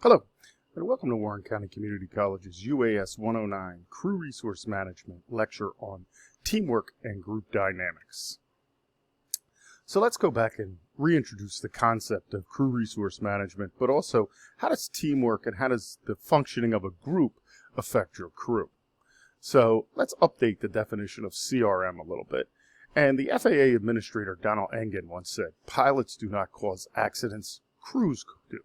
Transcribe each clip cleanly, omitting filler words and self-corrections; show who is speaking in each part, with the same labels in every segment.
Speaker 1: Hello, and welcome to Warren County Community College's UAS 109 Crew Resource Management lecture on teamwork and group dynamics. So let's go back and reintroduce the concept of crew resource management, but also how does teamwork and how does the functioning of a group affect your crew? So let's update the definition of CRM a little bit. And the FAA Administrator Donald Engen once said, "Pilots do not cause accidents, crews do."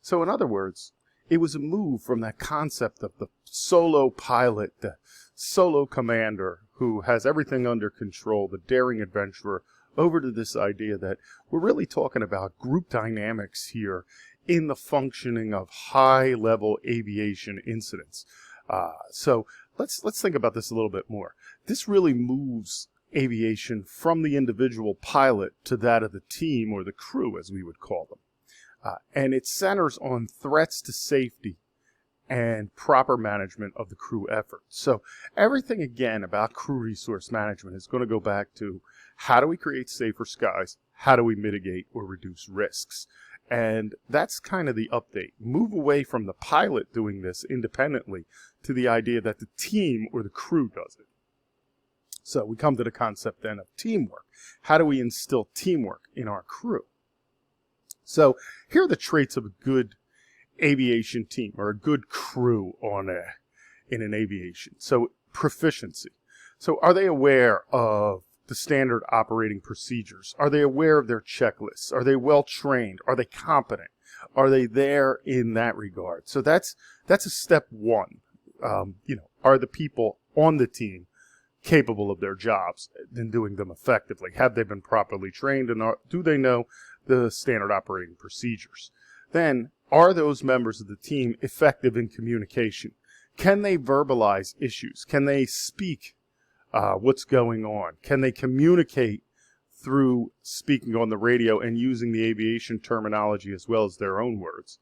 Speaker 1: So in other words, it was a move from that concept of the solo pilot, the solo commander who has everything under control, the daring adventurer, over to this idea that we're really talking about group dynamics here in the functioning of high-level aviation incidents. So let's think about this a little bit more. This really moves aviation from the individual pilot to that of the team or the crew, as we would call them. And it centers on threats to safety and proper management of the crew effort. So everything, again, about crew resource management is going to go back to how do we create safer skies? How do we mitigate or reduce risks? And that's kind of the update. Move away from the pilot doing this independently to the idea that the team or the crew does it. So we come to the concept then of teamwork. How do we instill teamwork in our crew? So here are the traits of a good aviation team or a good crew in an aviation. So proficiency. So are they aware of the standard operating procedures? Are they aware of their checklists? Are they well trained? Are they competent? Are they there in that regard? So that's a step one. Are the people on the team capable of their jobs and doing them effectively? Have they been properly trained, and do they know the standard operating procedures? Then, are those members of the team effective in communication? Can they verbalize issues? Can they speak what's going on? Can they communicate through speaking on the radio and using the aviation terminology as well as their own words?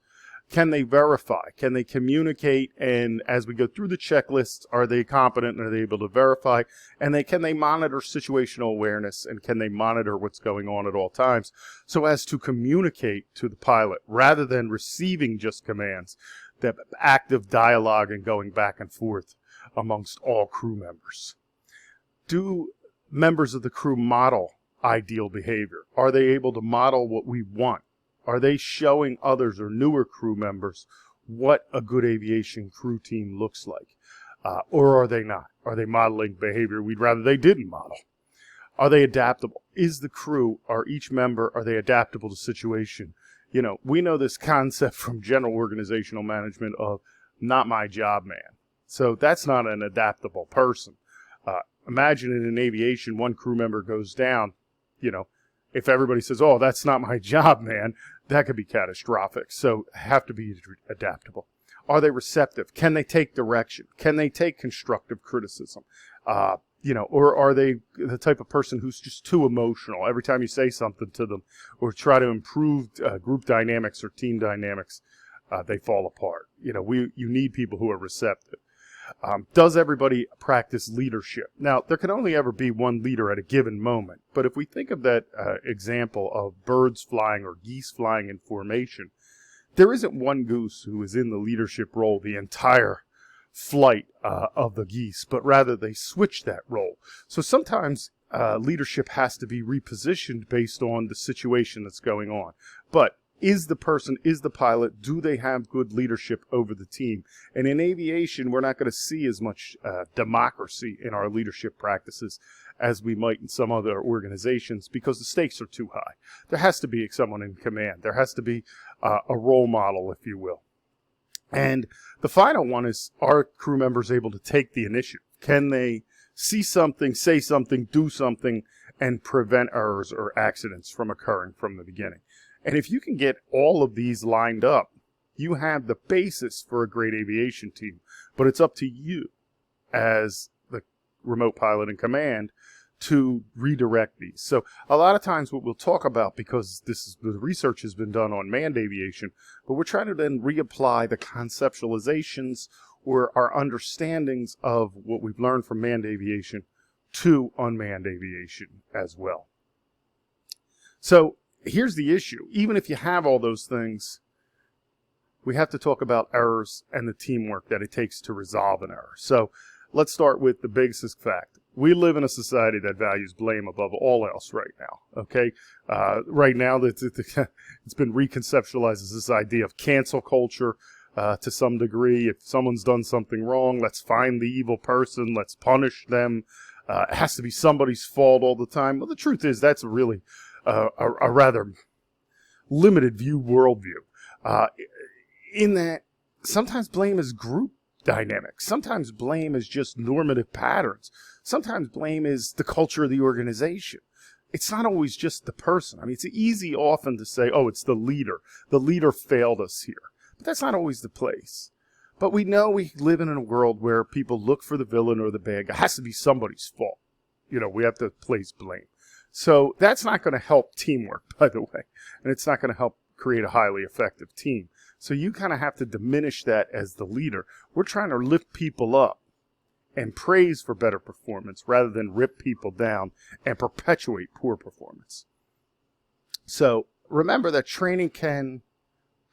Speaker 1: Can they verify? Can they communicate? And as we go through the checklists, are they competent and are they able to verify? And can they monitor situational awareness, and can they monitor what's going on at all times so as to communicate to the pilot rather than receiving just commands, that active dialogue and going back and forth amongst all crew members? Do members of the crew model ideal behavior? Are they able to model what we want? Are they showing others or newer crew members what a good aviation crew team looks like? Or are they not? Are they modeling behavior we'd rather they didn't model? Are they adaptable? Is the crew, or each member, are they adaptable to situation? We know this concept from general organizational management of not my job, man. So that's not an adaptable person. Imagine in aviation, one crew member goes down, if everybody says, "Oh, that's not my job, man," that could be catastrophic. So have to be adaptable. Are they receptive? Can they take direction? Can they take constructive criticism? Or are they the type of person who's just too emotional? Every time you say something to them or try to improve group dynamics or team dynamics, they fall apart. You need people who are receptive. Does everybody practice leadership? Now, there can only ever be one leader at a given moment, but if we think of that example of birds flying or geese flying in formation, there isn't one goose who is in the leadership role the entire flight of the geese, but rather they switch that role. So sometimes leadership has to be repositioned based on the situation that's going on. But is the pilot, do they have good leadership over the team? And in aviation, we're not going to see as much democracy in our leadership practices as we might in some other organizations because the stakes are too high. There has to be someone in command. There has to be a role model, if you will. And the final one is, are crew members able to take the initiative? Can they see something, say something, do something, and prevent errors or accidents from occurring from the beginning? And if you can get all of these lined up, you have the basis for a great aviation team. But it's up to you as the remote pilot in command to redirect these. So a lot of times what we'll talk about, because the research has been done on manned aviation, but we're trying to then reapply the conceptualizations or our understandings of what we've learned from manned aviation to unmanned aviation as well. So here's the issue. Even if you have all those things, we have to talk about errors and the teamwork that it takes to resolve an error. So let's start with the basic fact. We live in a society that values blame above all else right now, okay? Right now, it's been reconceptualized as this idea of cancel culture to some degree. If someone's done something wrong, let's find the evil person, let's punish them. It has to be somebody's fault all the time. Well, the truth is that's really a rather limited worldview. In that, sometimes blame is group dynamics. Sometimes blame is just normative patterns. Sometimes blame is the culture of the organization. It's not always just the person. I mean, it's easy often to say, oh, it's the leader. The leader failed us here. But that's not always the place. But we know we live in a world where people look for the villain or the bad guy. It has to be somebody's fault. You know, we have to place blame. So that's not going to help teamwork, by the way. And it's not going to help create a highly effective team. So you kind of have to diminish that as the leader. We're trying to lift people up and praise for better performance rather than rip people down and perpetuate poor performance. So remember that training can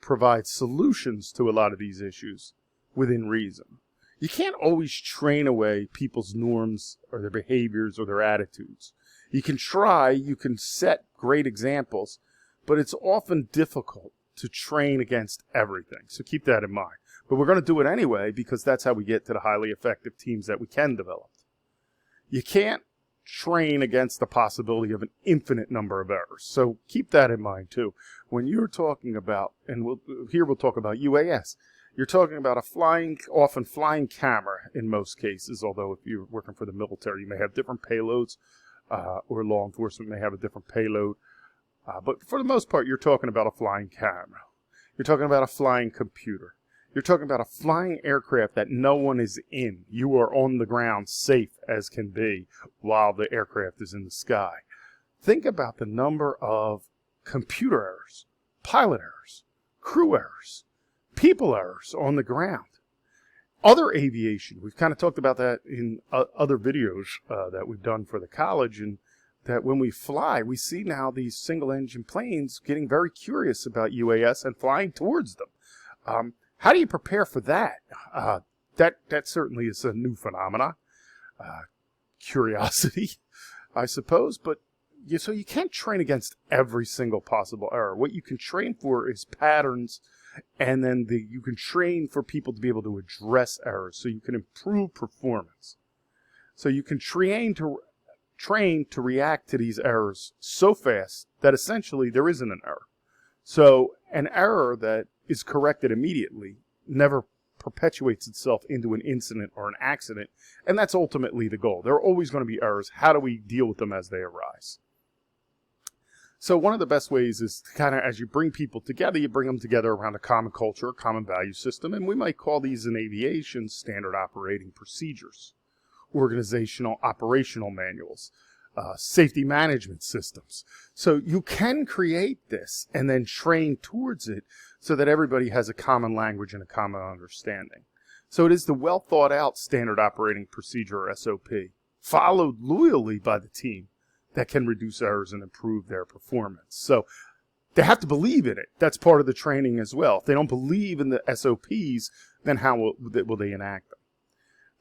Speaker 1: provide solutions to a lot of these issues within reason. You can't always train away people's norms or their behaviors or their attitudes. You can try, you can set great examples, but it's often difficult to train against everything. So keep that in mind. But we're going to do it anyway because that's how we get to the highly effective teams that we can develop. You can't train against the possibility of an infinite number of errors. So keep that in mind too. When you're talking about, and we'll talk about UAS, you're talking about a often flying camera in most cases, although if you're working for the military, you may have different payloads, or law enforcement may have a different payload. But for the most part, you're talking about a flying camera. You're talking about a flying computer. You're talking about a flying aircraft that no one is in. You are on the ground, safe as can be, while the aircraft is in the sky. Think about the number of computer errors, pilot errors, crew errors, people errors on the ground. Other aviation, we've kind of talked about that in other videos that we've done for the college, and that when we fly, we see now these single-engine planes getting very curious about UAS and flying towards them. How do you prepare for that? That certainly is a new phenomena. Curiosity, I suppose, but so you can't train against every single possible error. What you can train for is patterns, and then you can train for people to be able to address errors so you can improve performance. So you can train to react to these errors so fast that essentially there isn't an error. So an error that is corrected immediately never perpetuates itself into an incident or an accident, and that's ultimately the goal. There are always going to be errors. How do we deal with them as they arise? So one of the best ways is to kind of, as you bring people together, you bring them together around a common culture, a common value system, and we might call these in aviation standard operating procedures, organizational operational manuals, safety management systems. So you can create this and then train towards it so that everybody has a common language and a common understanding. So it is the well thought out standard operating procedure, or SOP, followed loyally by the team that can reduce errors and improve their performance. So they have to believe in it. That's part of the training as well. If they don't believe in the SOPs, then how will they enact them?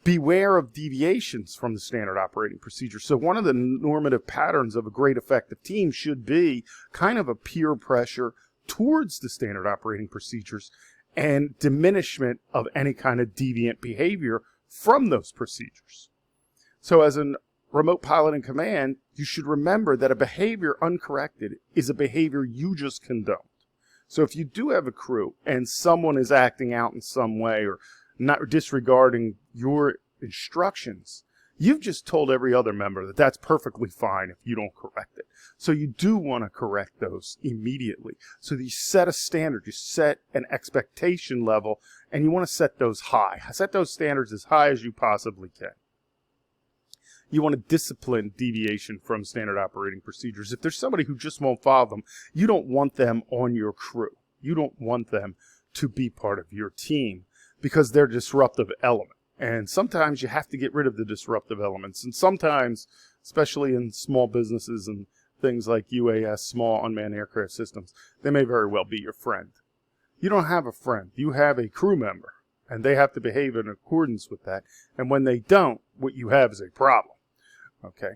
Speaker 1: Beware of deviations from the standard operating procedure. So one of the normative patterns of a great effective team should be kind of a peer pressure towards the standard operating procedures and diminishment of any kind of deviant behavior from those procedures. So as a remote pilot in command, you should remember that a behavior uncorrected is a behavior you just condoned. So if you do have a crew and someone is acting out in some way or not disregarding your instructions, you've just told every other member that that's perfectly fine if you don't correct it. So you do want to correct those immediately. So you set a standard, you set an expectation level, and you want to set those high. Set those standards as high as you possibly can. You want to discipline deviation from standard operating procedures. If there's somebody who just won't follow them, you don't want them on your crew. You don't want them to be part of your team because they're a disruptive element. And sometimes you have to get rid of the disruptive elements. And sometimes, especially in small businesses and things like UAS, small unmanned aircraft systems, they may very well be your friend. You don't have a friend. You have a crew member, and they have to behave in accordance with that. And when they don't, what you have is a problem. Okay.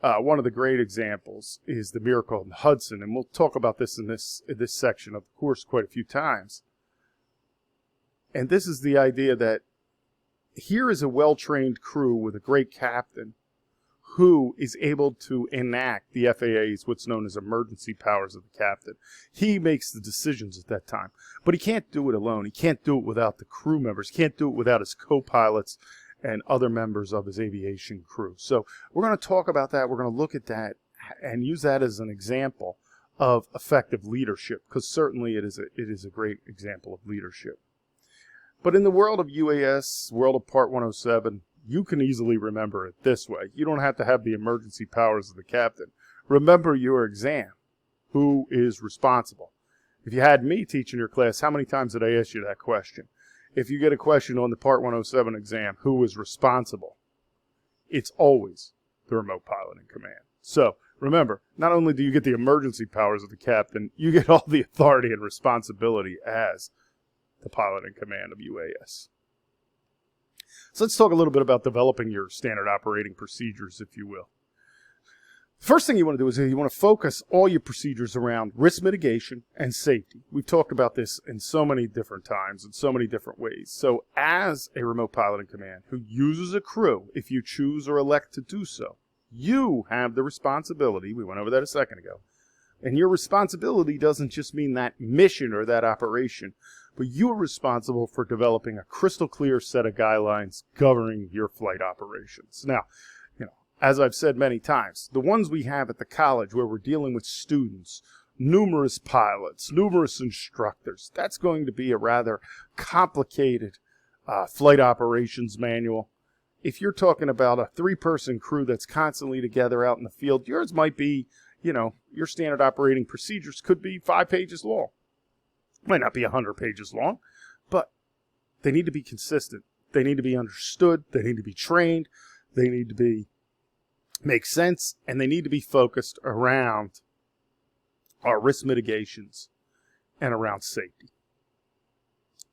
Speaker 1: One of the great examples is the miracle in Hudson, and we'll talk about this in this section of the course quite a few times. And this is the idea that here is a well-trained crew with a great captain who is able to enact the FAA's what's known as emergency powers of the captain. He makes the decisions at that time, but he can't do it alone. He can't do it without the crew members. He can't do it without his co-pilots and other members of his aviation crew. So we're going to talk about that. We're going to look at that and use that as an example of effective leadership, because certainly it is a great example of leadership. But in the world of UAS, world of Part 107, you can easily remember it this way. You don't have to have the emergency powers of the captain. Remember your exam. Who is responsible? If you had me teaching your class, how many times did I ask you that question? If you get a question on the Part 107 exam, who is responsible? It's always the remote pilot in command. So remember, not only do you get the emergency powers of the captain, you get all the authority and responsibility as the pilot in command of UAS. So let's talk a little bit about developing your standard operating procedures, if you will. First thing you want to do is you want to focus all your procedures around risk mitigation and safety. We've talked about this in so many different times, in so many different ways. So as a remote pilot in command who uses a crew, if you choose or elect to do so, you have the responsibility, we went over that a second ago, and your responsibility doesn't just mean that mission or that operation, but you are responsible for developing a crystal clear set of guidelines governing your flight operations. Now, as I've said many times, the ones we have at the college where we're dealing with students, numerous pilots, numerous instructors, that's going to be a rather complicated flight operations manual. If you're talking about a 3-person crew that's constantly together out in the field, yours might be, your standard operating procedures could be 5 pages long. Might not be 100 pages long, but they need to be consistent. They need to be understood. They need to be trained. They need to make sense, and they need to be focused around our risk mitigations and around safety.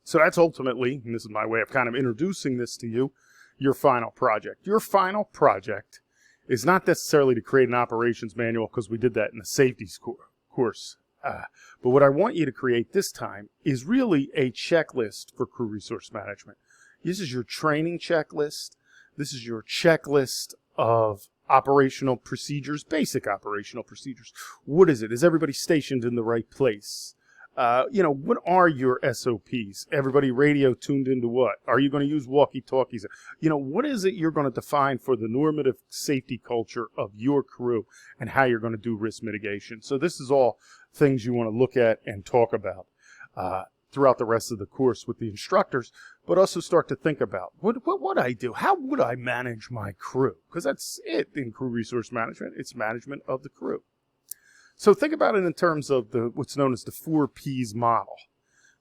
Speaker 1: So that's ultimately, and this is my way of kind of introducing this to you, your final project. Your final project is not necessarily to create an operations manual, because we did that in the safety course. But what I want you to create this time is really a checklist for crew resource management. This is your training checklist. This is your checklist of operational procedures, basic operational procedures. What is it? Is everybody stationed in the right place? What are your SOPs? Everybody radio tuned into what? Are you going to use walkie-talkies? What is it you're going to define for the normative safety culture of your crew and how you're going to do risk mitigation? So this is all things you want to look at and talk about throughout the rest of the course with the instructors, but also start to think about what would I do? How would I manage my crew? Because that's it in crew resource management. It's management of the crew. So think about it in terms of what's known as the 4 Ps model.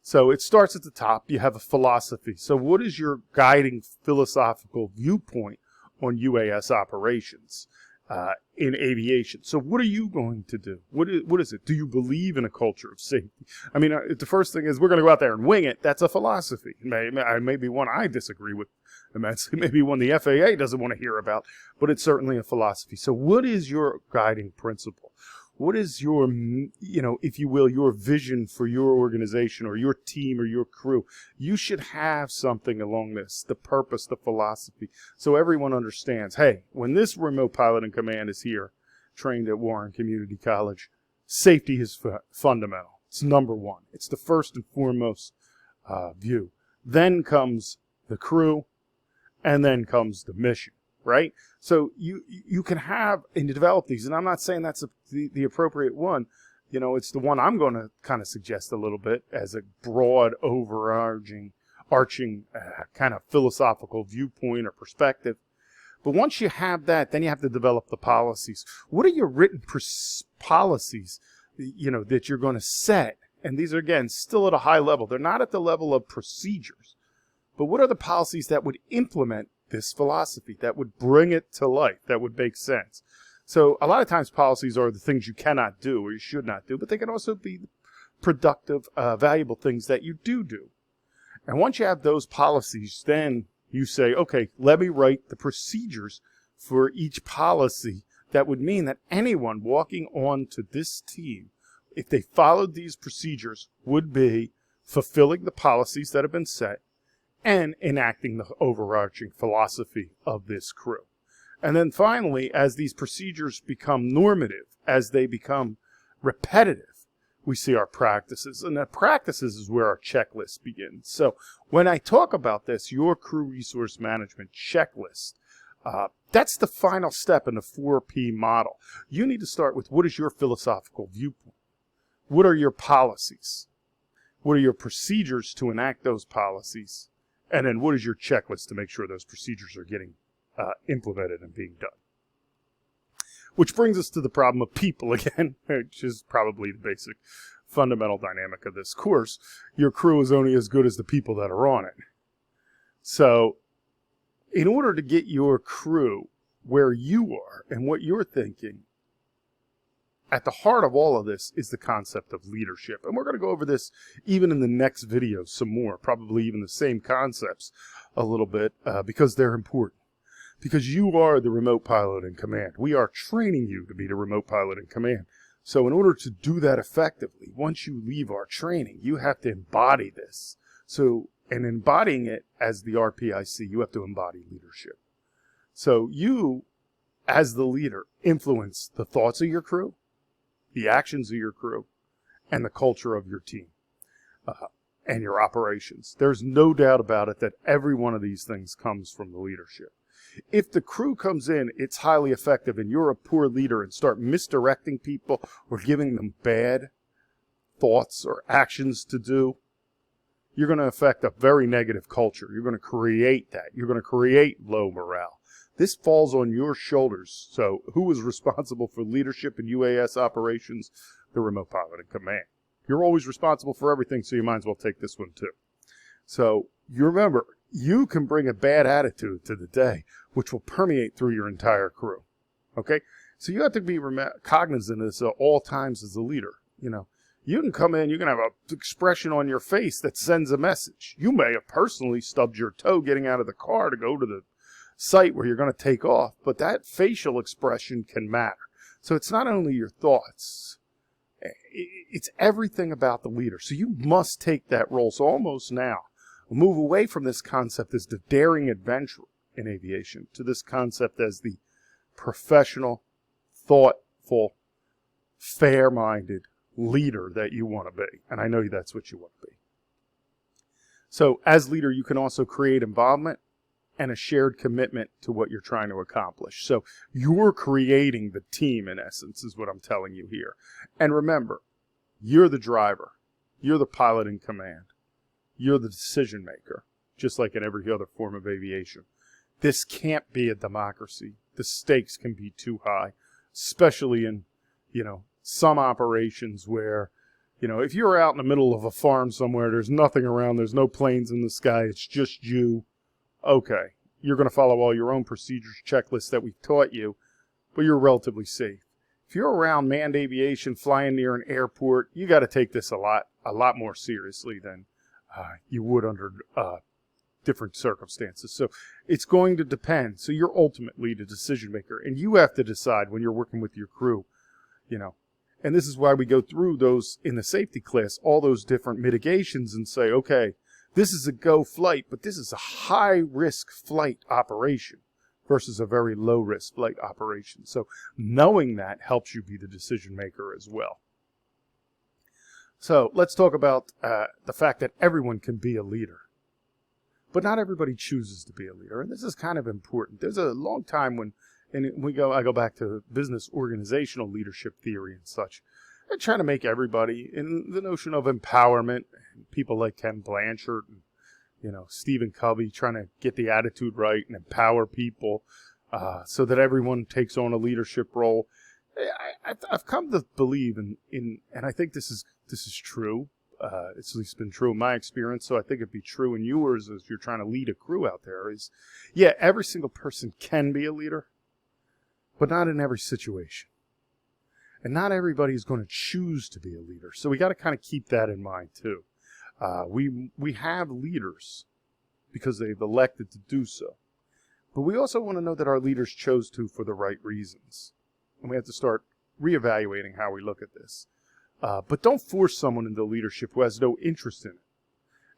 Speaker 1: So it starts at the top. You have a philosophy. So what is your guiding philosophical viewpoint on UAS operations in aviation? So what are you going to do? What is it? Do you believe in a culture of safety? I mean, the first thing is we're going to go out there and wing it. That's a philosophy. Maybe one I disagree with immensely. Maybe one the FAA doesn't want to hear about, but it's certainly a philosophy. So what is your guiding principle? What is your, if you will, your vision for your organization or your team or your crew? You should have something along this, the purpose, the philosophy, so everyone understands, hey, when this remote pilot in command is here, trained at Warren Community College, safety is fundamental. It's number one. It's the first and foremost view. Then comes the crew, and then comes the mission. Right? So you can have and develop these, and I'm not saying that's the appropriate one. It's the one I'm going to kind of suggest a little bit as a broad, overarching kind of philosophical viewpoint or perspective. But once you have that, then you have to develop the policies. What are your written policies, that you're going to set? And these are, again, still at a high level. They're not at the level of procedures. But what are the policies that would implement this philosophy, that would bring it to life, that would make sense? So a lot of times policies are the things you cannot do or you should not do, but they can also be productive, valuable things that you do. And once you have those policies, then you say, okay, let me write the procedures for each policy that would mean that anyone walking onto this team, if they followed these procedures, would be fulfilling the policies that have been set and enacting the overarching philosophy of this crew. And then finally, as these procedures become normative, as they become repetitive, we see our practices. And the practices is where our checklist begins. So when I talk about this, your crew resource management checklist, that's the final step in the 4P model. You need to start with, what is your philosophical viewpoint? What are your policies? What are your procedures to enact those policies? And then what is your checklist to make sure those procedures are getting implemented and being done? Which brings us to the problem of people again, which is probably the basic fundamental dynamic of this course. Your crew is only as good as the people that are on it. So in order to get your crew where you are and what you're thinking, at the heart of all of this is the concept of leadership. And we're going to go over this even in the next video some more, probably even the same concepts a little bit, because they're important. Because you are the remote pilot in command. We are training you to be the remote pilot in command. So in order to do that effectively, once you leave our training, you have to embody this. So, and embodying it as the RPIC, you have to embody leadership. So you, as the leader, influence the thoughts of your crew, the actions of your crew, and the culture of your team, and your operations. There's no doubt about it that every one of these things comes from the leadership. If the crew comes in, it's highly effective, and you're a poor leader and start misdirecting people or giving them bad thoughts or actions to do, you're going to affect a very negative culture. You're going to create that. You're going to create low morale. This falls on your shoulders. So who is responsible for leadership in UAS operations? The remote pilot in command. You're always responsible for everything, so you might as well take this one too. So you remember, you can bring a bad attitude to the day, which will permeate through your entire crew. Okay? So you have to be cognizant of this at all times as a leader. You know, you can come in, you can have an expression on your face that sends a message. You may have personally stubbed your toe getting out of the car to go to the site where you're going to take off, but that facial expression can matter. So it's not only your thoughts, it's everything about the leader. So you must take that role. So almost now, we'll move away from this concept as the daring adventurer in aviation to this concept as the professional, thoughtful, fair-minded leader that you want to be. And I know that's what you want to be. So as leader, you can also create involvement and a shared commitment to what you're trying to accomplish. So you're creating the team, in essence, is what I'm telling you here. And remember, you're the driver. You're the pilot in command. You're the decision maker, just like in every other form of aviation. This can't be a democracy. The stakes can be too high, especially in, some operations where, if you're out in the middle of a farm somewhere, there's nothing around, there's no planes in the sky, it's just you. Okay, you're going to follow all your own procedures, checklists that we've taught you, but you're relatively safe. If you're around manned aviation, flying near an airport, you got to take this a lot more seriously than you would under different circumstances. So it's going to depend. So you're ultimately the decision maker, and you have to decide when you're working with your crew, And this is why we go through those in the safety class, all those different mitigations, and say, okay, this is a go flight, but this is a high-risk flight operation versus a very low-risk flight operation. So knowing that helps you be the decision maker as well. So let's talk about the fact that everyone can be a leader. But not everybody chooses to be a leader, and this is kind of important. There's a long time when I go back to business organizational leadership theory and such. They're trying to make everybody, in the notion of empowerment, people like Ken Blanchard and, Stephen Covey, trying to get the attitude right and empower people so that everyone takes on a leadership role. I've come to believe in and I think this is true. It's at least been true in my experience, so I think it'd be true in yours as you're trying to lead a crew out there. Every single person can be a leader, but not in every situation. And not everybody is going to choose to be a leader. So we got to kind of keep that in mind too. We have leaders because they've elected to do so. But we also want to know that our leaders chose to for the right reasons. And we have to start reevaluating how we look at this. But don't force someone into leadership who has no interest in it.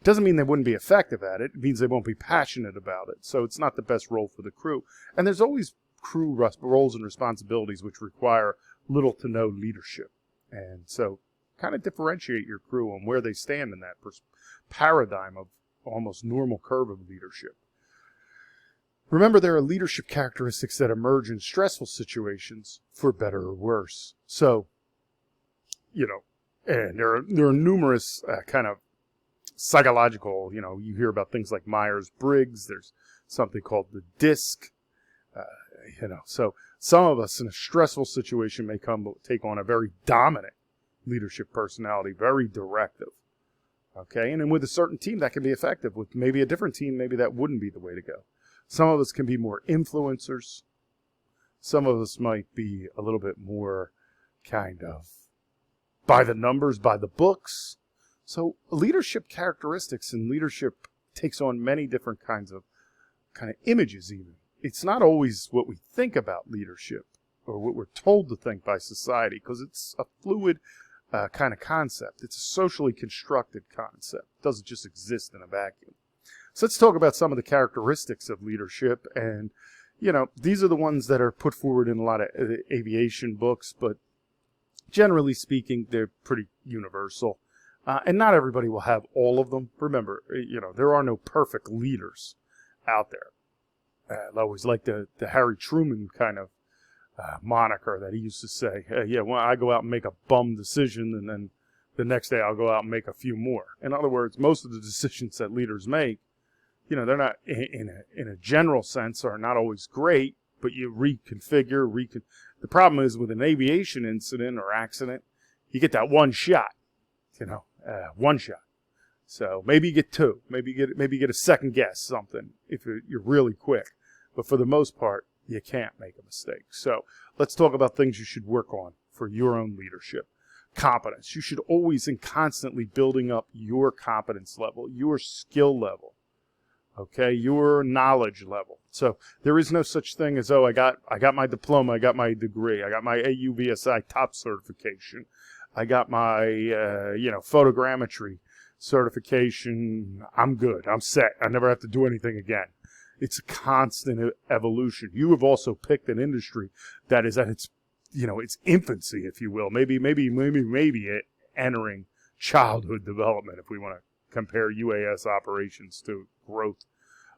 Speaker 1: It doesn't mean they wouldn't be effective at it. It means they won't be passionate about it. So it's not the best role for the crew. And there's always crew roles and responsibilities which require little to no leadership. And so kind of differentiate your crew on where they stand in that paradigm of almost normal curve of leadership. Remember, there are leadership characteristics that emerge in stressful situations for better or worse. So, you know, and there are numerous kind of psychological, you hear about things like Myers-Briggs. There's something called the DISC. So some of us in a stressful situation may take on a very dominant leadership personality, very directive. Okay, and then with a certain team that can be effective. With maybe a different team, maybe that wouldn't be the way to go. Some of us can be more influencers. Some of us might be a little bit more kind of by the numbers, by the books. So leadership characteristics and leadership takes on many different kinds of kind of images even. It's not always what we think about leadership or what we're told to think by society, because it's a fluid kind of concept. It's a socially constructed concept. It doesn't just exist in a vacuum. So let's talk about some of the characteristics of leadership. And, these are the ones that are put forward in a lot of aviation books, but generally speaking, they're pretty universal. And not everybody will have all of them. Remember, there are no perfect leaders out there. I always like the Harry Truman kind of moniker that he used to say, well, I go out and make a bum decision, and then the next day I'll go out and make a few more. In other words, most of the decisions that leaders make, they're not, in a general sense, are not always great, but you reconfigure. The problem is with an aviation incident or accident, you get that one shot, one shot. So maybe you get two, maybe you get a second guess something if you're really quick. But for the most part, you can't make a mistake. So let's talk about things you should work on for your own leadership. Competence. You should always and constantly building up your competence level, your skill level, okay, your knowledge level. So there is no such thing as, I got my diploma, I got my degree, I got my AUVSI top certification, I got my, photogrammetry certification, I'm good, I'm set, I never have to do anything again. It's a constant evolution. You have also picked an industry that is at its, its infancy, if you will. Maybe entering childhood development, if we want to compare UAS operations to growth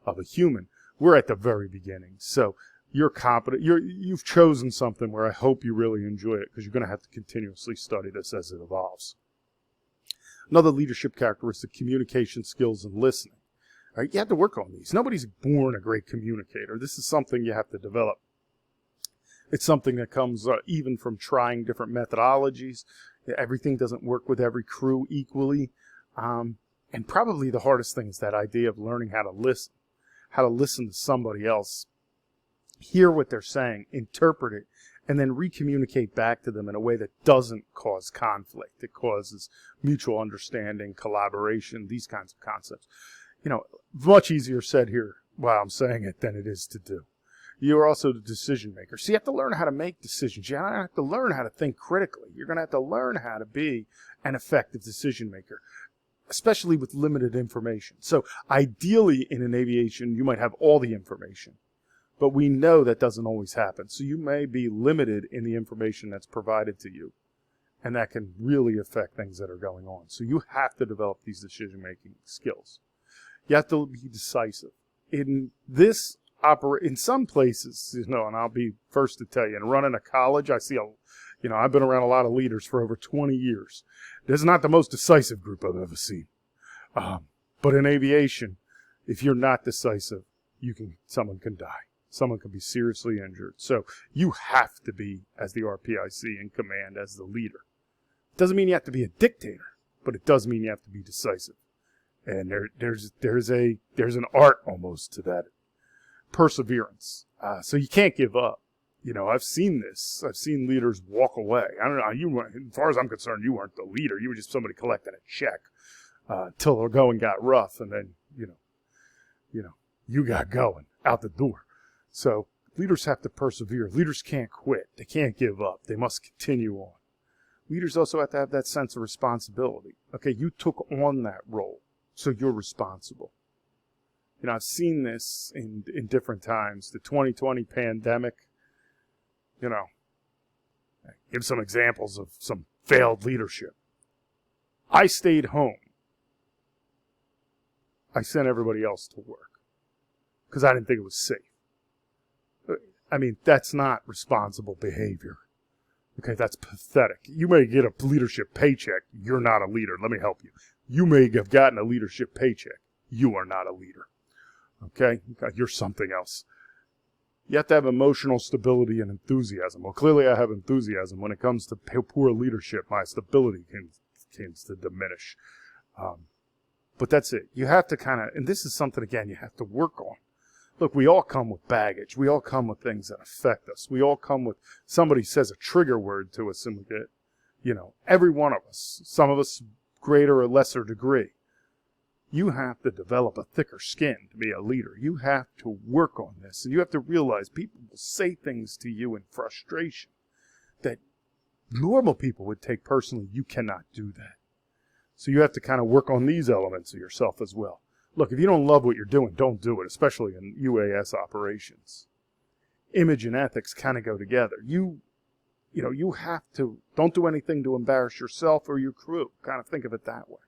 Speaker 1: of a human. We're at the very beginning. So you're competent. You've chosen something where I hope you really enjoy it, because you're going to have to continuously study this as it evolves. Another leadership characteristic, communication skills and listening. All right, you have to work on these. Nobody's born a great communicator. This is something you have to develop. It's something that comes even from trying different methodologies. Everything doesn't work with every crew equally. And probably the hardest thing is that idea of learning how to listen to somebody else, hear what they're saying, interpret it, and then re-communicate back to them in a way that doesn't cause conflict. It causes mutual understanding, collaboration, these kinds of concepts. Much easier said here while I'm saying it than it is to do. You are also the decision maker. So you have to learn how to make decisions. You have to learn how to think critically. You're going to have to learn how to be an effective decision maker, especially with limited information. So ideally in an aviation, you might have all the information, but we know that doesn't always happen. So you may be limited in the information that's provided to you, and that can really affect things that are going on. So you have to develop these decision-making skills. You have to be decisive. In some places, and I'll be first to tell you, in running a college, I see I've been around a lot of leaders for over 20 years. This is not the most decisive group I've ever seen. But in aviation, if you're not decisive, someone can die. Someone can be seriously injured. So you have to be, as the RPIC, in command as the leader. It doesn't mean you have to be a dictator, but it does mean you have to be decisive. And there's an art almost to that. Perseverance. So you can't give up. I've seen this. I've seen leaders walk away. I don't know. You weren't, as far as I'm concerned, you weren't the leader. You were just somebody collecting a check till the going got rough, and then you got going out the door. So leaders have to persevere. Leaders can't quit. They can't give up. They must continue on. Leaders also have to have that sense of responsibility. Okay, you took on that role, so you're responsible. I've seen this in different times. The 2020 pandemic, give some examples of some failed leadership. I stayed home. I sent everybody else to work because I didn't think it was safe. I mean, that's not responsible behavior. Okay, that's pathetic. You may get a leadership paycheck. You're not a leader. Let me help you. You may have gotten a leadership paycheck. You are not a leader. Okay? You're something else. You have to have emotional stability and enthusiasm. Well, clearly I have enthusiasm. When it comes to poor leadership, my stability tends to diminish. But that's it. You have to and this is something, again, you have to work on. Look, we all come with baggage. We all come with things that affect us. We all come with, somebody says a trigger word to us and we get, every one of us, some of us greater or lesser degree. You have to develop a thicker skin to be a leader. You have to work on this. And you have to realize people will say things to you in frustration that normal people would take personally. You cannot do that. So you have to work on these elements of yourself as well. Look, if you don't love what you're doing, don't do it, especially in UAS operations. Image and ethics go together. You have to, don't do anything to embarrass yourself or your crew. Think of it that way.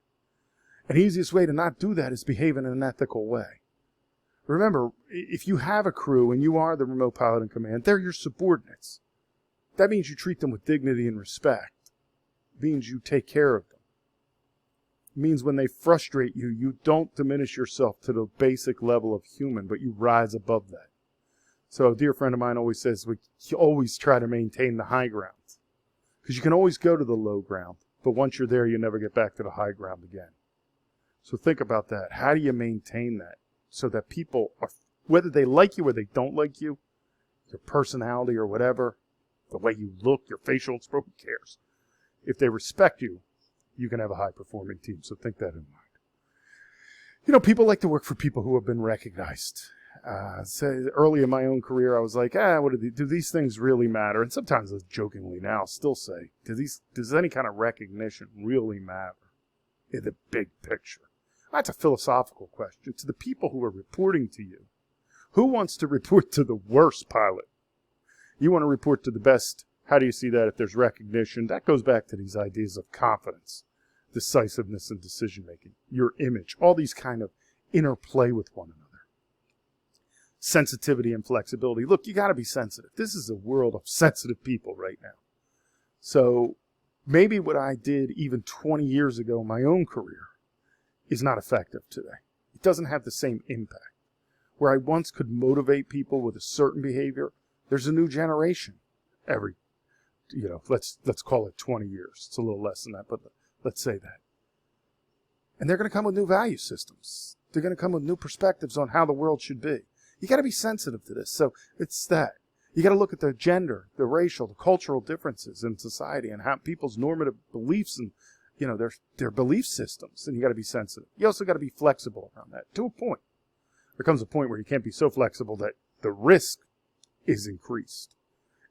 Speaker 1: An easiest way to not do that is behave in an ethical way. Remember, if you have a crew and you are the remote pilot in command, they're your subordinates. That means you treat them with dignity and respect. It means you take care of them. It means when they frustrate you, you don't diminish yourself to the basic level of human, but you rise above that. So a dear friend of mine always says, we always try to maintain the high ground. Because you can always go to the low ground, but once you're there, you never get back to the high ground again. So think about that. How do you maintain that so that people, whether they like you or they don't like you, your personality or whatever, the way you look, your facial expression, who cares? If they respect you, you can have a high-performing team. So think that in mind. People like to work for people who have been recognized. Early in my own career, I was like, do these things really matter? And sometimes, jokingly now, still say, does any kind of recognition really matter in the big picture? That's a philosophical question. To the people who are reporting to you, who wants to report to the worst pilot? You want to report to the best. How do you see that if there's recognition? That goes back to these ideas of confidence, decisiveness, and decision-making, your image, all these interplay with one another. Sensitivity and flexibility. Look, you got to be sensitive. This is a world of sensitive people right now. So maybe what I did even 20 years ago in my own career is not effective today. It doesn't have the same impact. Where I once could motivate people with a certain behavior, there's a new generation every, let's call it 20 years. It's a little less than that, but let's say that. And they're going to come with new value systems. They're going to come with new perspectives on how the world should be. You got to be sensitive to this. So it's that. You got to look at the gender, the racial, the cultural differences in society and how people's normative beliefs and, their belief systems. And you got to be sensitive. You also got to be flexible around that to a point. There comes a point where you can't be so flexible that the risk is increased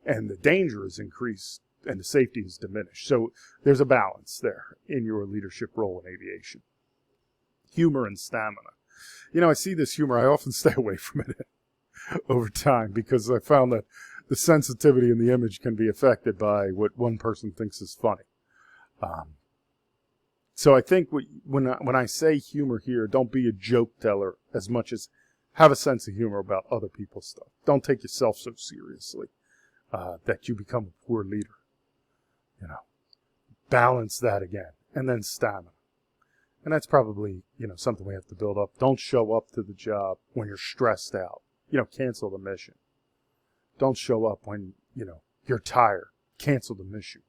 Speaker 1: and the danger is increased and the safety is diminished. So there's a balance there in your leadership role in aviation. Humor and stamina. I see this humor. I often stay away from it over time because I found that the sensitivity in the image can be affected by what one person thinks is funny. So I think when I say humor here, don't be a joke teller as much as have a sense of humor about other people's stuff. Don't take yourself so seriously that you become a poor leader. Balance that again. And then stamina. And that's probably, something we have to build up. Don't show up to the job when you're stressed out. Cancel the mission. Don't show up when, you're tired. Cancel the mission.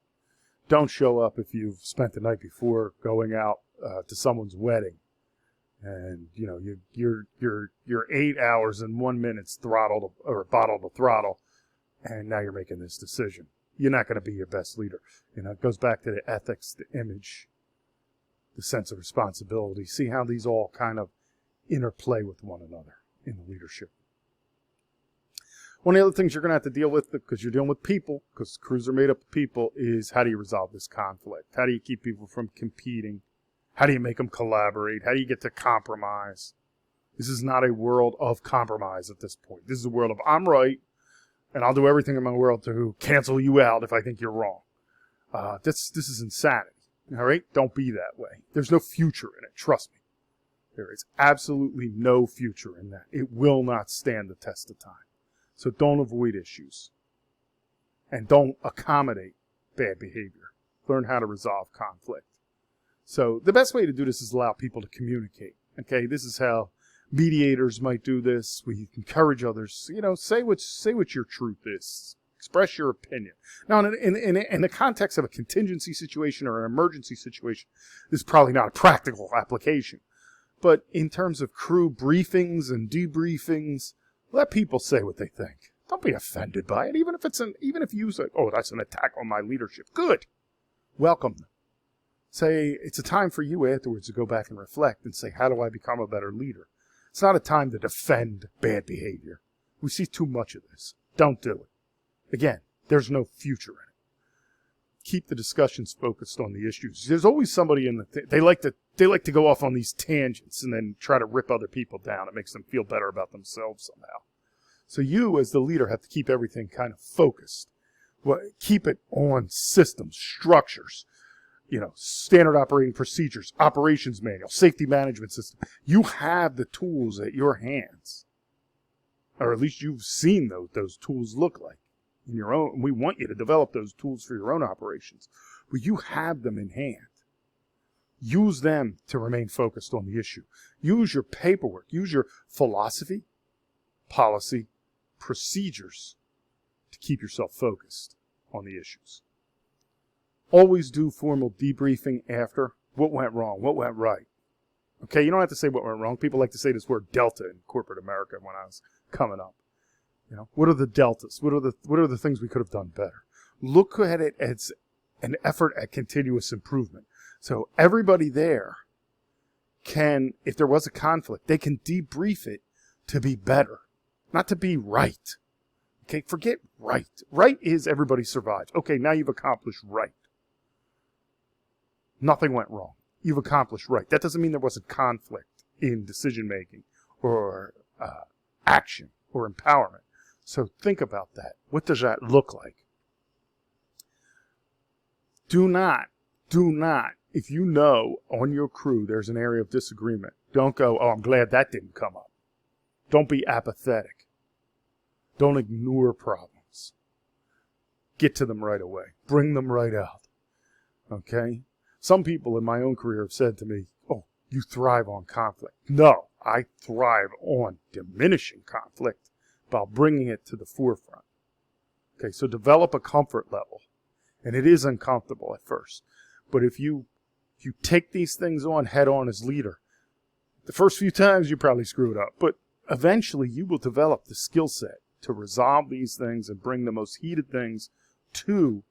Speaker 1: Don't show up if you've spent the night before going out to someone's wedding. And, you're 8 hours and 1 minute's throttle or bottle to throttle. and now you're making this decision. You're not going to be your best leader. You know, it goes back to the ethics, the image, the sense of responsibility. See how these all kind of interplay with one another in leadership. One of the other things you're going to have to deal with, because you're dealing with people, because crews are made up of people, is how do you resolve this conflict? How do you keep people from competing? How do you make them collaborate? How do you get to compromise? This is not a world of compromise at this point. This is a world of I'm right, and I'll do everything in my world to cancel you out if I think you're wrong. This is insanity. All right? Don't be that way. There's no future in it. Trust me. There is absolutely no future in that. It will not stand the test of time. So don't avoid issues. And don't accommodate bad behavior. Learn how to resolve conflict. So the best way to do this is allow people to communicate. Okay? This is how mediators might do this. We encourage others, you know, say what your truth is. Express your opinion. Now, in the context of a contingency situation or an emergency situation, this is probably not a practical application. But in terms of crew briefings and debriefings, let people say what they think. Don't be offended by it, even if you say, "Oh, that's an attack on my leadership." Good. Welcome them. Say it's a time for you afterwards to go back and reflect and say, "How do I become a better leader?" It's not a time to defend bad behavior. We see too much of this. Don't do it. Again, there's no future in it. Keep the discussions focused on the issues. There's always somebody in they like to go off on these tangents and then try to rip other people down. It makes them feel better about themselves somehow. So you, as the leader, have to keep everything kind of focused. Well, keep it on systems, structures, you know, standard operating procedures, operations manual, safety management system. You have the tools at your hands, or at least you've seen those tools look like in your own. We want you to develop those tools for your own operations, but you have them in hand. Use them to remain focused on the issue. Use your paperwork. Use your philosophy, policy, procedures to keep yourself focused on the issues. Always do formal debriefing after. What went wrong? What went right? Okay, you don't have to say what went wrong. People like to say this word delta in corporate America when I was coming up. You know, what are the deltas? What are the things we could have done better? Look at it as an effort at continuous improvement. So everybody there can, if there was a conflict, they can debrief it to be better, not to be right. Okay, forget right. Right is everybody survives. Okay, now you've accomplished right. Nothing went wrong. You've accomplished right. That doesn't mean there wasn't conflict in decision-making or action or empowerment. So think about that. What does that look like? Do not, if you know on your crew there's an area of disagreement, don't go, "Oh, I'm glad that didn't come up." Don't be apathetic. Don't ignore problems. Get to them right away. Bring them right out. Okay? Some people in my own career have said to me, "Oh, you thrive on conflict." No, I thrive on diminishing conflict by bringing it to the forefront. Okay, so develop a comfort level. And it is uncomfortable at first. But if you take these things on head on as leader, the first few times you probably screw it up. But eventually you will develop the skill set to resolve these things and bring the most heated things to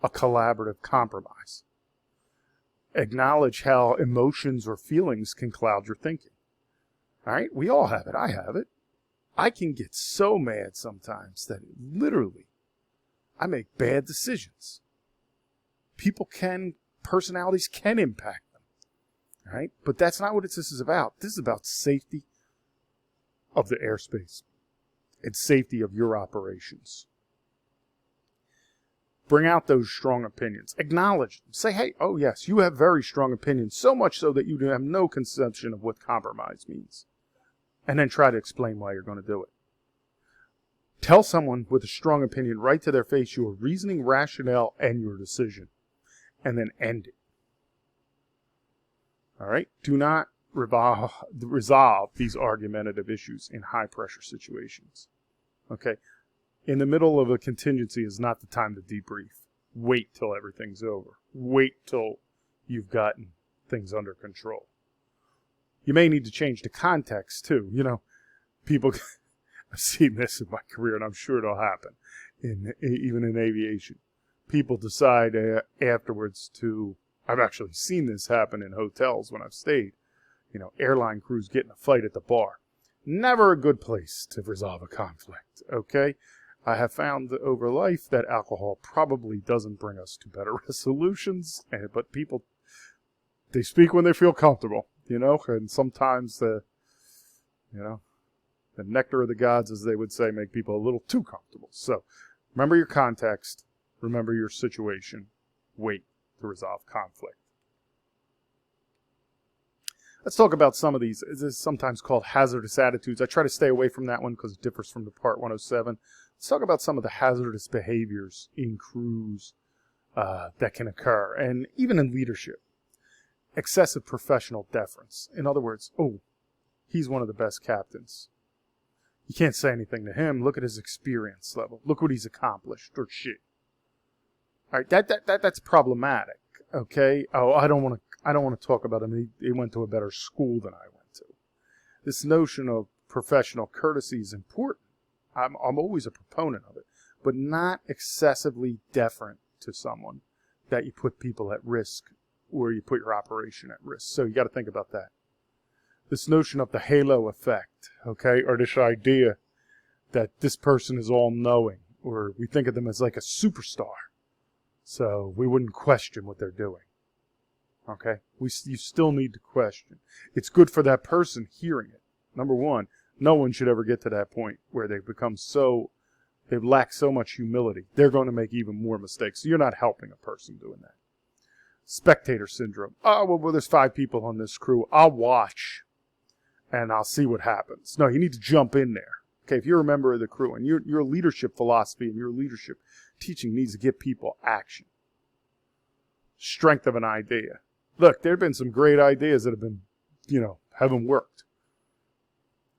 Speaker 1: a collaborative compromise. Acknowledge how emotions or feelings can cloud your thinking. All right? We all have it. I have it. I can get so mad sometimes that literally I make bad decisions. Personalities can impact them. All right? But that's not what this is about. This is about safety of the airspace and safety of your operations. Bring out those strong opinions. Acknowledge them. Say, "Hey, oh yes, you have very strong opinions, so much so that you have no conception of what compromise means." And then try to explain why you're going to do it. Tell someone with a strong opinion right to their face your reasoning, rationale, and your decision. And then end it. All right? Do not resolve these argumentative issues in high-pressure situations. Okay? In the middle of a contingency is not the time to debrief. Wait till everything's over. Wait till you've gotten things under control. You may need to change the context, too. You know, people, I've seen this in my career, and I'm sure it'll happen, even in aviation. People decide afterwards to, I've actually seen this happen in hotels when I've stayed, airline crews get in a fight at the bar. Never a good place to resolve a conflict, okay? I have found over life that alcohol probably doesn't bring us to better resolutions, but people, they speak when they feel comfortable, and sometimes the nectar of the gods, as they would say, make people a little too comfortable. So remember your context, remember your situation, wait to resolve conflict. Let's talk about some of these. This is sometimes called hazardous attitudes. I try to stay away from that one because it differs from the Part 107. Let's talk about some of the hazardous behaviors in crews that can occur, and even in leadership. Excessive professional deference. In other words, he's one of the best captains. You can't say anything to him. Look at his experience level. Look what he's accomplished, or shit. All right, that's problematic. Okay. I don't want to talk about him. He went to a better school than I went to. This notion of professional courtesy is important. I'm always a proponent of it, but not excessively deferent to someone that you put people at risk or you put your operation at risk. So you got to think about that. This notion of the halo effect, okay, or this idea that this person is all-knowing, or we think of them as like a superstar, so we wouldn't question what they're doing. Okay? You still need to question. It's good for that person hearing it. Number one, no one should ever get to that point where they've lack so much humility. They're going to make even more mistakes. So you're not helping a person doing that. Spectator syndrome. Well, there's 5 people on this crew. I'll watch, and I'll see what happens. No, you need to jump in there. Okay, if you're a member of the crew, and your leadership philosophy and your leadership teaching needs to give people action. Strength of an idea. Look, there have been some great ideas that have been, haven't worked.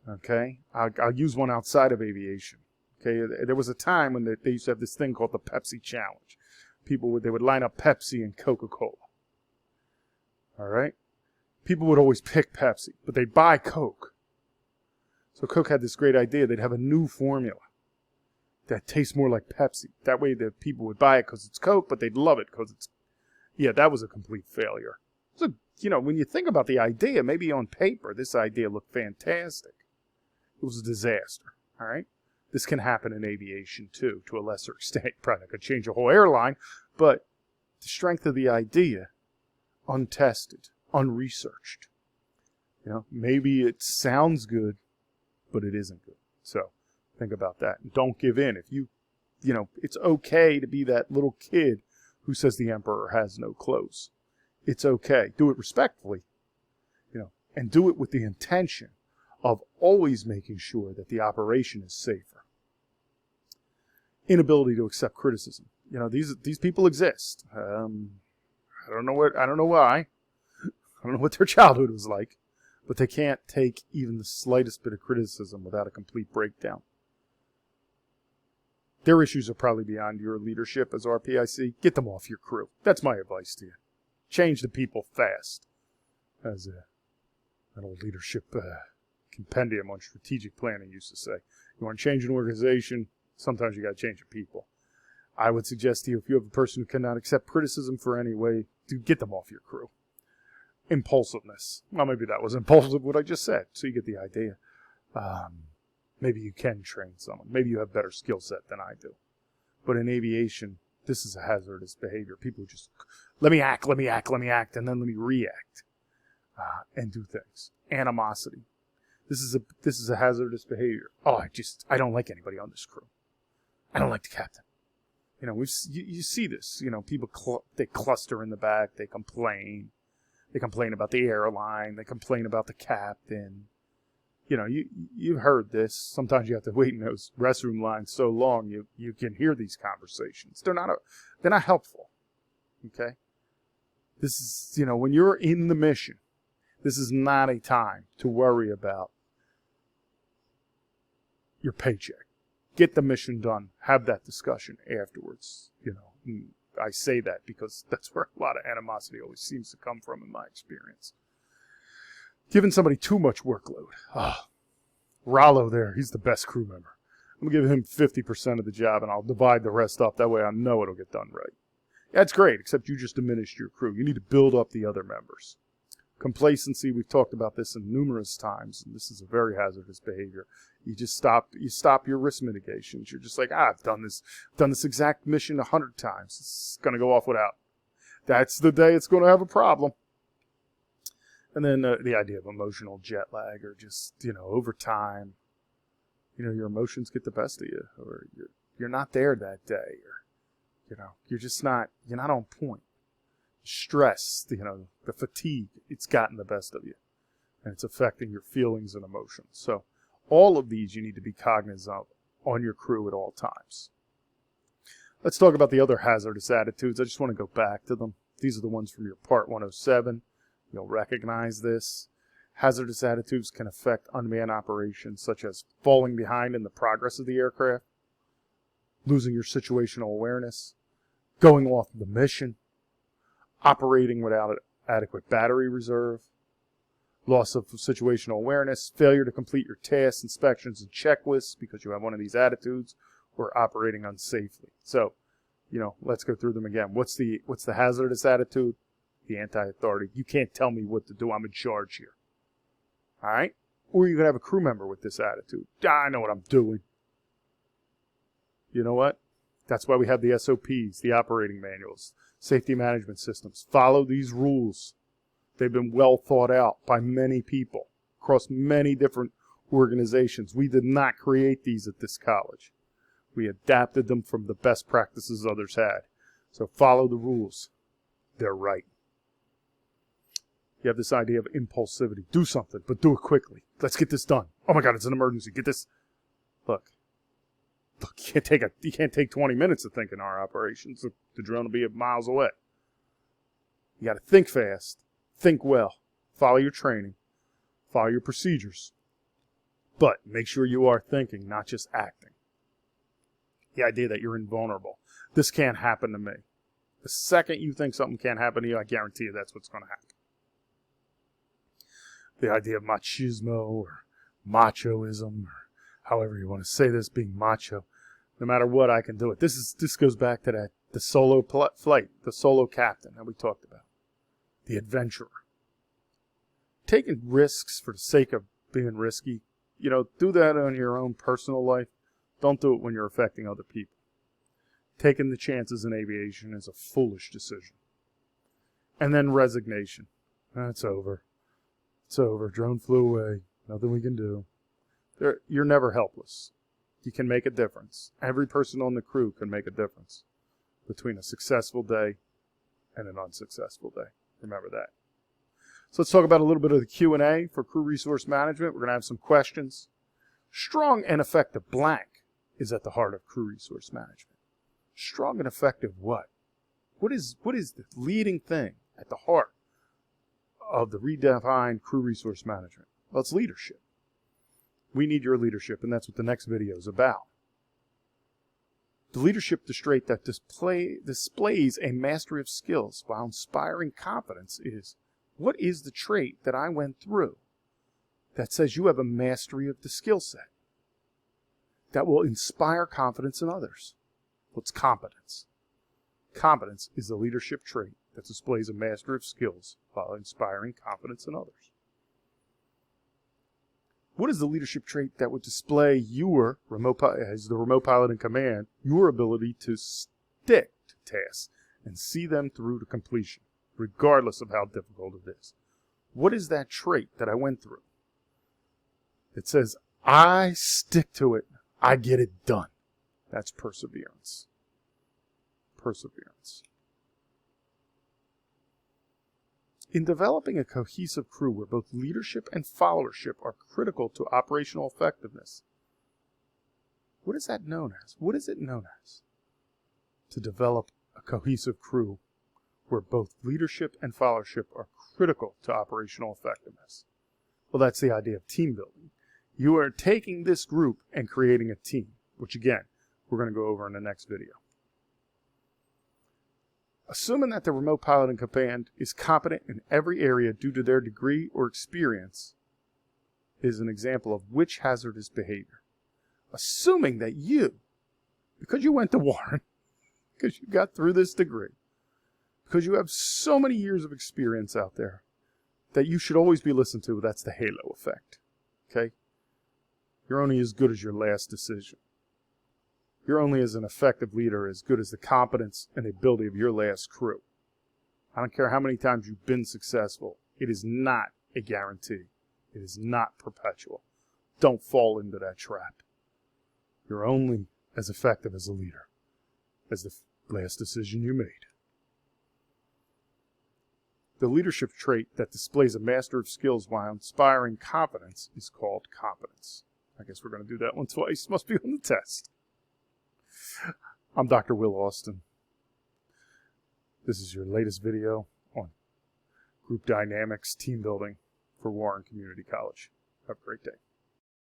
Speaker 1: Okay? I'll use one outside of aviation. Okay? There was a time when they used to have this thing called the Pepsi Challenge. They would line up Pepsi and Coca-Cola. All right? People would always pick Pepsi, but they'd buy Coke. So Coke had this great idea. They'd have a new formula that tastes more like Pepsi. That way the people would buy it because it's Coke, but they'd love it because it's... Yeah, that was a complete failure. So, when you think about the idea, maybe on paper, this idea looked fantastic. It was a disaster, all right? This can happen in aviation, too, to a lesser extent. Probably could change a whole airline, but the strength of the idea, untested, unresearched. Maybe it sounds good, but it isn't good. So think about that. And don't give in. If it's okay to be that little kid who says the emperor has no clothes. It's okay. Do it respectfully, and do it with the intention of always making sure that the operation is safer. Inability to accept criticism. These people exist. I don't know why. I don't know what their childhood was like, but they can't take even the slightest bit of criticism without a complete breakdown. Their issues are probably beyond your leadership as RPIC. Get them off your crew. That's my advice to you. Change the people fast. As an old leadership compendium on strategic planning used to say. You want to change an organization, sometimes you got to change your people. I would suggest to you, if you have a person who cannot accept criticism for any way, get them off your crew. Impulsiveness. Well, maybe that was impulsive what I just said, so you get the idea. Maybe you can train someone. Maybe you have better skill set than I do. But in aviation, this is a hazardous behavior. People just, let me act, and then let me react and do things. Animosity. This is a hazardous behavior. I don't like anybody on this crew. I don't like the captain. You see this. People they cluster in the back. They complain. They complain about the airline. They complain about the captain. You've heard this. Sometimes you have to wait in those restroom lines so long you can hear these conversations. They're not helpful. Okay? This is, when you're in the mission, this is not a time to worry about your paycheck. Get the mission done. Have that discussion afterwards. I say that because that's where a lot of animosity always seems to come from in my experience. Giving somebody too much workload. Rollo there, he's the best crew member. I'm going to give him 50% of the job, and I'll divide the rest up. That way I know it'll get done right. That's great, except you just diminished your crew. You need to build up the other members. Complacency, we've talked about this in numerous times, and this is a very hazardous behavior. You just stop your risk mitigations. You're just like, I've done this exact mission 100 times. It's going to go off without. That's the day it's going to have a problem. And then the idea of emotional jet lag, or just, over time, your emotions get the best of you, or you're not there that day, or, you're not on point. Stress, the fatigue, it's gotten the best of you, and it's affecting your feelings and emotions. So all of these you need to be cognizant of on your crew at all times. Let's talk about the other hazardous attitudes. I just want to go back to them. These are the ones from your Part 107. You'll recognize this. Hazardous attitudes can affect unmanned operations, such as falling behind in the progress of the aircraft, losing your situational awareness, going off the mission, operating without adequate battery reserve, loss of situational awareness, failure to complete your tasks, inspections, and checklists because you have one of these attitudes, or operating unsafely. So, let's go through them again. What's the hazardous attitude? The anti-authority. You can't tell me what to do. I'm in charge here. All right? Or you could have a crew member with this attitude. I know what I'm doing. You know what? That's why we have the SOPs, the operating manuals, safety management systems. Follow these rules. They've been well thought out by many people across many different organizations. We did not create these at this college. We adapted them from the best practices others had. So follow the rules. They're right. You have this idea of impulsivity. Do something, but do it quickly. Let's get this done. Oh my God, it's an emergency. Get this. Look, you can't take 20 minutes to think in our operations. The drone will be miles away. You got to think fast, think well, follow your training, follow your procedures, but make sure you are thinking, not just acting. The idea that you're invulnerable. This can't happen to me. The second you think something can't happen to you, I guarantee you that's what's going to happen. The idea of machismo or machoism, or however you want to say this, being macho. No matter what, I can do it. This goes back to the solo flight, the solo captain that we talked about, the adventurer. Taking risks for the sake of being risky, do that on your own personal life. Don't do it when you're affecting other people. Taking the chances in aviation is a foolish decision. And then resignation. It's over. It's over. Drone flew away. Nothing we can do. You're never helpless. You can make a difference. Every person on the crew can make a difference between a successful day and an unsuccessful day. Remember that. So let's talk about a little bit of the Q&A for crew resource management. We're going to have some questions. Strong and effective blank is at the heart of crew resource management. Strong and effective what? What is the leading thing at the heart of the redefined crew resource management? Well, it's leadership. We need your leadership, and that's what the next video is about. The leadership trait that displays a mastery of skills while inspiring confidence is, what is the trait that I went through that says you have a mastery of the skill set that will inspire confidence in others? Well, it's competence. Competence is the leadership trait that displays a mastery of skills while inspiring confidence in others. What is the leadership trait that would display your as the remote pilot in command, your ability to stick to tasks and see them through to completion, regardless of how difficult it is? What is that trait that I went through? It says, I stick to it, I get it done. That's perseverance. Perseverance. In developing a cohesive crew where both leadership and followership are critical to operational effectiveness, what is that known as? What is it known as? To develop a cohesive crew where both leadership and followership are critical to operational effectiveness. Well, that's the idea of team building. You are taking this group and creating a team, which again, we're going to go over in the next video. Assuming that the remote pilot in command is competent in every area due to their degree or experience is an example of which hazardous behavior. assuming that you, because you went to Warren, because you got through this degree, because you have so many years of experience out there, that you should always be listened to. That's the halo effect. Okay? You're only as good as your last decision. You're only as an effective leader as good as the competence and ability of your last crew. I don't care how many times you've been successful. It is not a guarantee. It is not perpetual. Don't fall into that trap. You're only as effective as a leader as the last decision you made. The leadership trait that displays a master of skills while inspiring confidence is called competence. I guess we're going to do that one twice. Must be on the test. I'm Dr. Will Austin. This is your latest video on group dynamics, team building for Warren Community College. Have a great day.